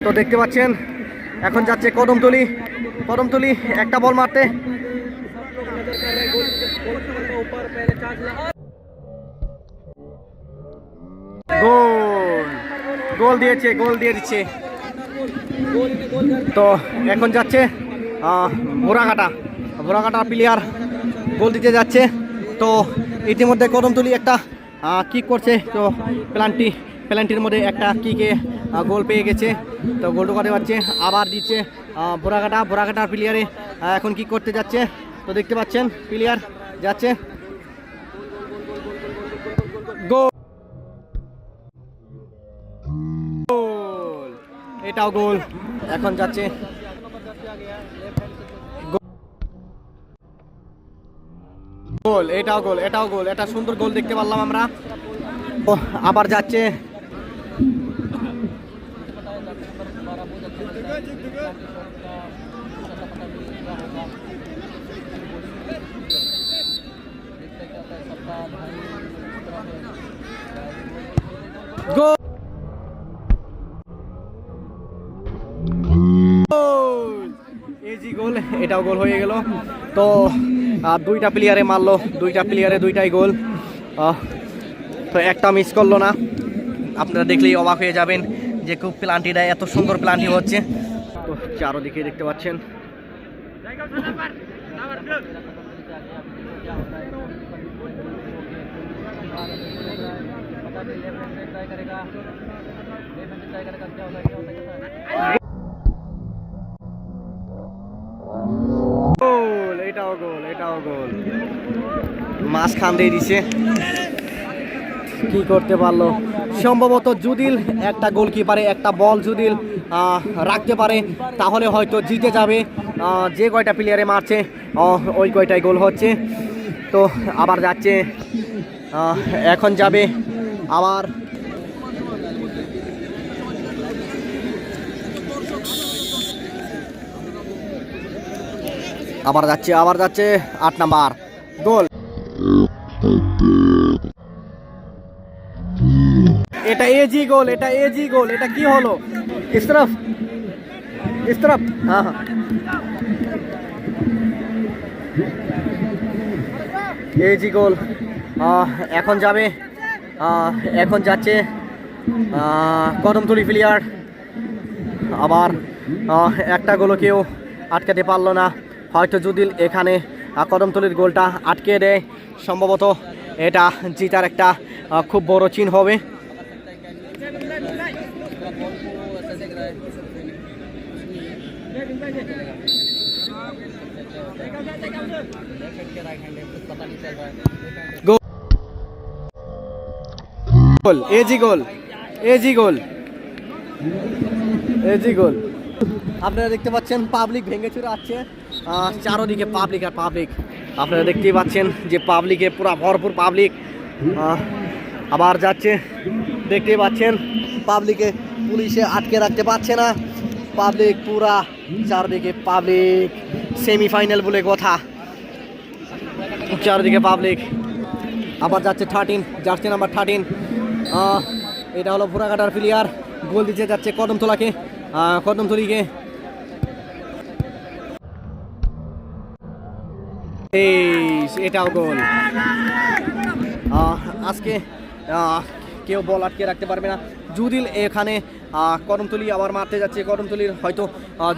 তো দেখতে পাচ্ছেন এখন যাচ্ছে কদমতলি। কদমতলি একটা বল মারতে, গোল গোল দিয়েছে, গোল দিয়ে দিচ্ছে। তো এখন যাচ্ছে ভোরাঘাটা প্লেয়ার গোল দিতে যাচ্ছে। তো ইতিমধ্যে কদমতলি একটা কিক করছে, তো প্ল্যান্টির মধ্যে একটা কিকে গোল পেয়ে গেছে। তো গোল করতে পারছে, আবার দিচ্ছে ভোরাঘাটার প্লেয়ারে এখন কিক করতে যাচ্ছে। তো দেখতে পাচ্ছেন প্লেয়ার যাচ্ছে, গোল, এটাও গোল। এখন যাচ্ছে গোল, এটাও গোল, এটাও গোল, এটা সুন্দর গোল দেখতে পারলাম আমরা। আবার যাচ্ছে গোল, এজি গোল, এটাও গোল হয়ে গেল। তো দুইটা প্লেয়ারে মারলো, দুইটা প্লেয়ারে দুইটাই গোল। তো একটা মিস করলো না। আপনারা দেখলেই অবাক হয়ে যাবেন যে খুব প্লান্টিটা এত সুন্দর প্লান্টি হচ্ছে। তো চারোদিকে দেখতে পাচ্ছেন গোল, এটাও গোল, এটাও গোল, মাঝখান দিয়ে দিছে। কি করতে পারলো সম্ভবত জুদিল একটা গোলকিপারে একটা বল জুদিল রাখতে পারে তাহলে হয়তো জিতে যাবে। যে কয়টা প্লেয়ারে মারছে ওই কয়টাই গোল হচ্ছে। তো আবার যাচ্ছে, এখন যাবে আবার আবার যাচ্ছে 8 নাম্বার গোল। এটা এজি গোল, এটা এজি গোল, এটা কি হলো? ইসরাফ, হ্যাঁ, এজি গোল। এখন যাবে, এখন যাচ্ছে কদমতলি প্লেয়ার। আবার একটা গোলও কেউ আটকাতে পারলো না। হয়তো যদি এখানে কদমতলির গোলটা আটকে দেয় সম্ভবত এটা জিতার একটা খুব বড় চিহ্ন হবে। গোল, এজি গোল, এজি গোল, এজি গোল। আপনারা দেখতে পাচ্ছেন পাবলিক ভেঙে চুরে আসছে, চারোদিকে পাবলিক আর পাবলিক। আপনারা দেখতেই পাচ্ছেন যে পাবলিকে পুরা ভরপুর পাবলিক। আবার যাচ্ছে, দেখতেই পাচ্ছেন পাবলিকে পুলিশে আটকে রাখতে পারছে না। পাবলিক পুরা চারদিকে পাবলিক, সেমিফাইনাল বলে কথা, চারদিকে পাবলিক। আবার যাচ্ছে 13, জার্সি নাম্বার 13, এটা হলো ভোরাঘাটার প্লেয়ার, গোল দিতে যাচ্ছে কদমতলিকে। এটাও গোল। আজকে কেউ বল আটকে রাখতে পারবে না। জুদিল এখানে কদমতলি আবার মারতে যাচ্ছে, কদমতলির হয়তো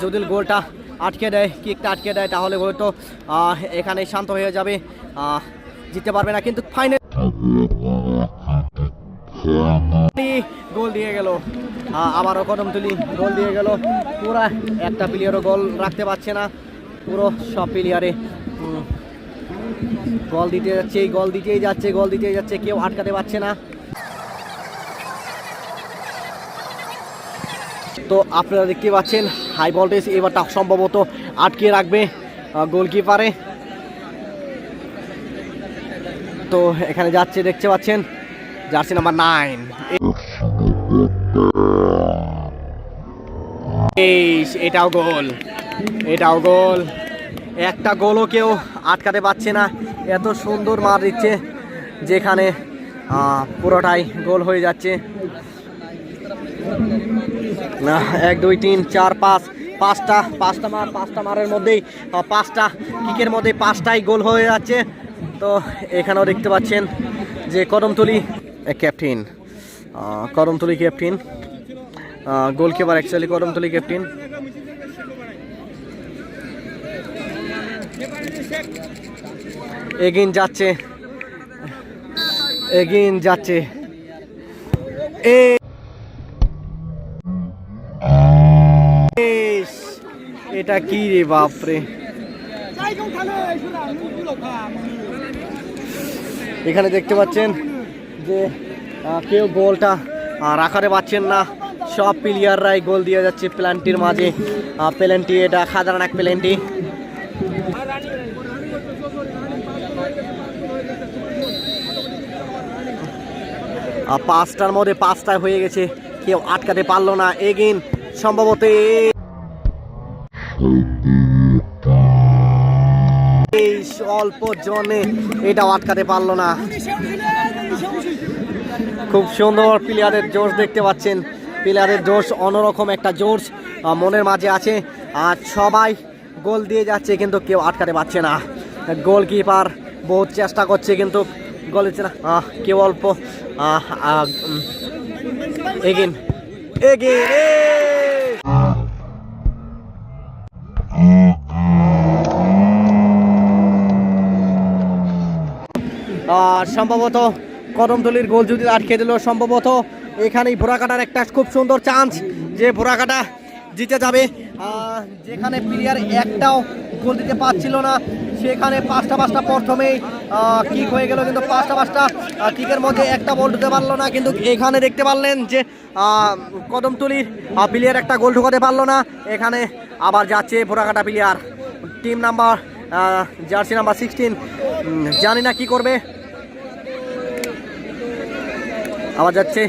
জুদিল গোলটা আটকে দেয়, কিকটা আটকে দেয় তাহলে হয়তো এখানে শান্ত হয়ে যাবে, জিততে পারবে না। কিন্তু ফাইনাল গোল দিয়ে গেল, আবারও কদমতলি গোল দিয়ে গেল। পুরা একটা প্লেয়ারও গোল রাখতে পারছে না, পুরো সব প্লেয়ারে গোল দিতে যাচ্ছে, গোল দিতেই যাচ্ছে, কেউ আটকাতে পারছে না। তো আপনারা দেখতে পাচ্ছেন হাই ভোল্টেজ এবারটা সম্ভবত আটকে রাখবে গোলকিপারে। তো এখানে যাচ্ছে, দেখতে পাচ্ছেন জার্সি নাম্বার 9, এটাও গোল, এটাও গোল। একটা গোলও কেউ আটকাতে পারছে না, এত সুন্দর মার দিচ্ছে যেখানে পুরোটাই গোল হয়ে যাচ্ছে। না 1 2 3 4 5 পাঁচটা মারের মধ্যেই 5টা কিকের মধ্যে 5টাই গোল হয়ে যাচ্ছে। তো এখানেও দেখতে পাচ্ছেন যে Kadamtali captain goalkeeper actually Kadamtali captain. এগিয়ে যাচ্ছে এটা কি রে বাপরে, এখানে দেখতে পাচ্ছেন যে কেউ গোলটা রাখাতে পারছেন না, সব প্লেয়াররাই গোল দিয়ে যাচ্ছে প্ল্যান্টির মাঝে। প্ল্যান্টি এটা সাধারণ এক প্ল্যান্টি। পাঁচটার মধ্যে 5টায় হয়ে গেছে, কেউ আটকাতে পারলো না। এগিন সম্ভবত অল্প জনে এটাও আটকাতে পারলো না। খুব সুন্দর প্লেয়ারের জোশ দেখতে পাচ্ছেন, প্লেয়ারের জোশ অন্যরকম একটা জোশ মনের মাঝে আছে। আর সবাই গোল দিয়ে যাচ্ছে কিন্তু কেউ আটকাতে পারছে না। গোলকিপার বহুত চেষ্টা করছে কিন্তু গোল হচ্ছে না। কেউ অল্প এগিন সম্ভবত কদমতলীর গোল যদি আটকে দিল, সম্ভবত এখানেই ভোরাকাটার একটা খুব সুন্দর চান্স যে ভোরাকাটা জিতে যাবে। যেখানে প্লেয়ার একটাও গোল দিতে পারছিল না, সেখানে 5টা প্রথমেই কিক হয়ে গেল, কিন্তু 5টা কিকের মধ্যে একটা বল ঢুকতে পারলো না। কিন্তু এখানে দেখতে পারলেন যে কদমতলীর প্লেয়ার একটা গোল ঢুকাতে পারলো না। এখানে আবার যাচ্ছে ভোরাকাটা player, team number jersey number 16, জানি না কি করবে। আবার যাচ্ছে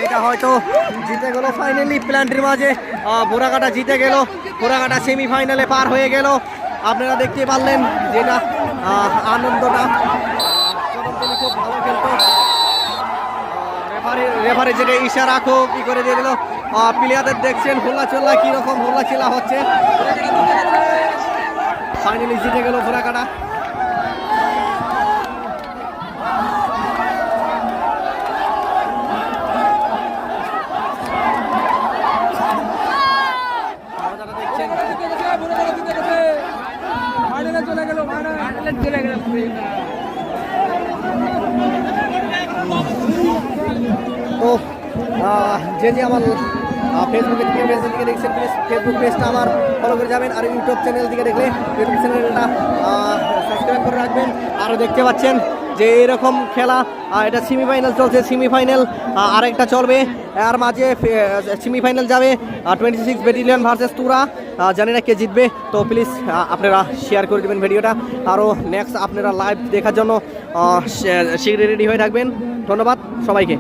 এটা হয়তো জিতে গেল ফাইনালি প্ল্যান্টির মাঝে। ভোরাকাটা জিতে গেল, ভোরাকাটা সেমিফাইনালে পার হয়ে গেল। আপনারা দেখতে পারলেন যেটা আনন্দটা। খুব ভালো খেলতো, রেফারি যেটা ইশারা কি করে দিয়ে দিল। প্লেয়ারদের দেখছেন হোল্লাচোল্লা কিরকম হোল্লাচিল্লা হচ্ছে। ফাইনালি জিতে গেল ভোরাকাটা। তো যে আমার ফেসবুকের দিকে দেখছেন, প্লিজ ফেসবুক পেজটা আমার ফলো করে যাবেন। আর ইউটিউব চ্যানেল দিকে দেখলে ইউটিউব চ্যানেলটা সাবস্ক্রাইব করে রাখবেন। আরও দেখতে পাচ্ছেন যে এরকম খেলা, এটা সেমিফাইনাল চলছে, সেমিফাইনাল আরেকটা চলবে, আর মাঝে সেমিফাইনাল যাবে 26 ব্যাটালিয়ন ভার্সেস তুরা। জানি না কে জিতবে, তো প্লিজ আপনারা শেয়ার করে দেবেন ভিডিওটা। আরও নেক্সট আপনারা লাইভ দেখার জন্য শীঘ্রই রেডি হয়ে থাকবেন। ধন্যবাদ সবাইকে।